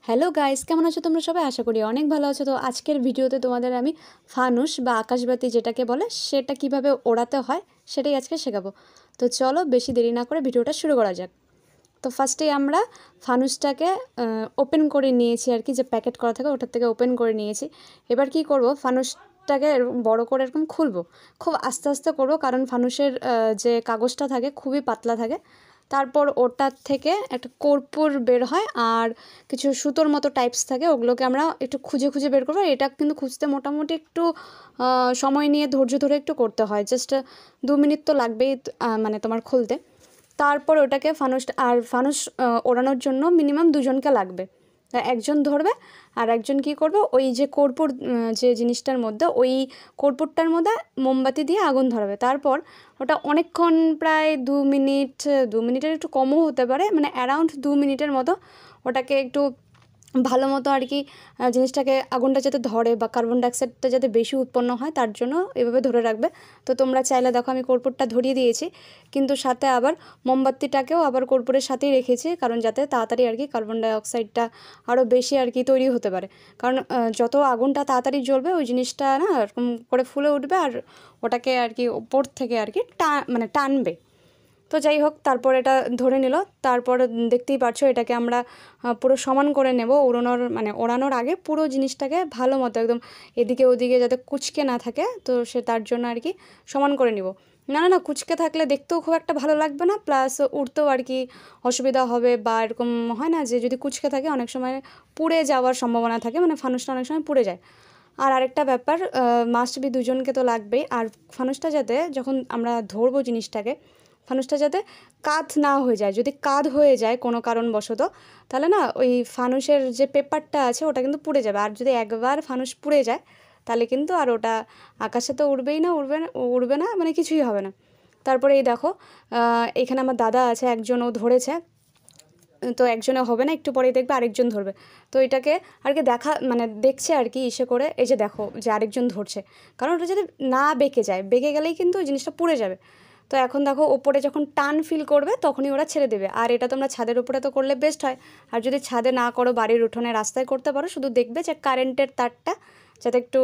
Hello guys, কেমন আছো তোমরা সবাই? আশা করি অনেক ভালো আছো। তো আজকের ভিডিওতে তোমাদের আমি ফানুস বা আকাশবাতি যেটাকে বলে সেটা কিভাবে ওড়াতে হয় সেটাই আজকে শেখাবো। তো চলো বেশি দেরি না করে ভিডিওটা শুরু করা যাক। তো ফার্স্টেই আমরা ফানুসটাকে ওপেন করে নিয়েছি আর কি, যে প্যাকেট করা থাকে ওটার থেকে ওপেন করে নিয়েছি। এবার কি করব, ফানুসটাকে বড় করে এরকম খুলবো, খুব আস্তে আস্তে করবো, কারণ ফানুসের যে কাগজটা থাকে খুবই পাতলা থাকে। তারপর ওটার থেকে একটা কর্পূর বের হয় আর কিছু সুতোর মতো টাইপস থাকে, ওগুলোকে আমরা একটু খুঁজে খুঁজে বের করবো। এটা কিন্তু খুঁজতে মোটামুটি একটু সময় নিয়ে ধৈর্য ধরে একটু করতে হয়, জাস্ট 2 মিনিট তো লাগবেই মানে তোমার খুলতে। তারপর ওটাকে ফানুস ওড়ানোর জন্য মিনিমাম 2জনকে লাগবে। একজন ধরবে আর একজন কি করবে, ওই যে কর্পূর যে জিনিসটার মধ্যে, ওই কর্পূরটার মধ্যে মোমবাতি দিয়ে আগুন ধরাবে। তারপর ওটা অনেকক্ষণ, প্রায় 2 মিনিট, 2 মিনিটের একটু কমও হতে পারে, মানে অ্যারাউন্ড 2 মিনিটের মতো ওটাকে একটু ভালো মতো আর কি জিনিসটাকে, আগুনটা যাতে ধরে বা কার্বন ডাইঅক্সাইডটা যাতে বেশি উৎপন্ন হয় তার জন্য এভাবে ধরে রাখবে। তো তোমরা চাইলে দেখো আমি কর্পূরটা ধরিয়ে দিয়েছি, কিন্তু সাথে আবার মোমবাতিটাকেও আবার কর্পূরের সাথেই রেখেছি, কারণ যাতে তাড়াতাড়ি আর কি কার্বন ডাইঅক্সাইডটা আরও বেশি আর কি তৈরি হতে পারে। কারণ যত আগুনটা তাড়াতাড়ি জ্বলবে ওই জিনিসটা না এরকম করে ফুলে উঠবে আর ওটাকে আর কি ওপর থেকে আর কি টানবে। তো যাই হোক, তারপর এটা ধরে নিল। তারপর দেখতেই পাচ্ছ এটাকে আমরা পুরো সমান করে নেব। ওড়ানোর আগে পুরো জিনিসটাকে ভালো মতো একদম এদিকে ওদিকে যাতে কুঁচকে না থাকে, তো সে তার জন্য আর কি সমান করে নিব। না কুঁচকে থাকলে দেখতেও খুব একটা ভালো লাগবে না, প্লাস উড়তেও আর কি অসুবিধা হবে, বা এরকম হয় না যে যদি কুঁচকে থাকে অনেক সময় পুড়ে যাওয়ার সম্ভাবনা থাকে, মানে ফানুসটা অনেক সময় পুড়ে যায়। আর আরেকটা ব্যাপার, মাস্ট বি 2জনকে তো লাগবেই। আর ফানুসটা যাতে যখন আমরা ধরবো জিনিসটাকে, ফানুসটা যাতে কাত না হয়ে যায়। যদি কাত হয়ে যায় কোনো কারণবশত, তাহলে না ওই ফানুসের যে পেপারটা আছে ওটা কিন্তু পুড়ে যাবে। আর যদি একবার ফানুস পুড়ে যায় তাহলে কিন্তু আর ওটা আকাশে তো উড়বে না, মানে কিছুই হবে না। তারপরে এই দেখো, এখানে আমার দাদা আছে একজন, ও ধরেছে। তো একজনে হবে না, একটু পরেই দেখবে আরেকজন ধরবে। তো এটাকে আর কি দেখছে আর কি ইসে করে, এই যে দেখো যে আরেকজন ধরছে, কারণ ওটা যদি না বেঁকে যায়, বেঁকে গেলেই কিন্তু ওই জিনিসটা পুড়ে যাবে। তো এখন দেখো ওপরে যখন টান ফিল করবে তখনই ওরা ছেড়ে দেবে। আর এটা তোমরা ছাদের উপরে তো করলে বেস্ট হয়, আর যদি ছাদে না করো বাড়ির উঠোনে রাস্তায় করতে পারো, শুধু দেখবে যে কারেন্টের তারটা যাতে একটু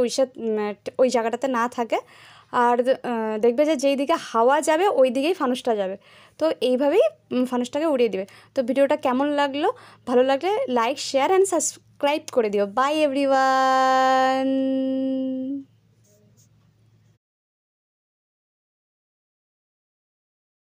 ওই জায়গাটাতে না থাকে। আর দেখবে যে যেই দিকে হাওয়া যাবে ওই দিকেই ফানুসটা যাবে। তো এইভাবেই ফানুসটাকে উড়িয়ে দিবে। তো ভিডিওটা কেমন লাগলো? ভালো লাগলে লাইক, শেয়ার অ্যান্ড সাবস্ক্রাইব করে দিও। By everyone.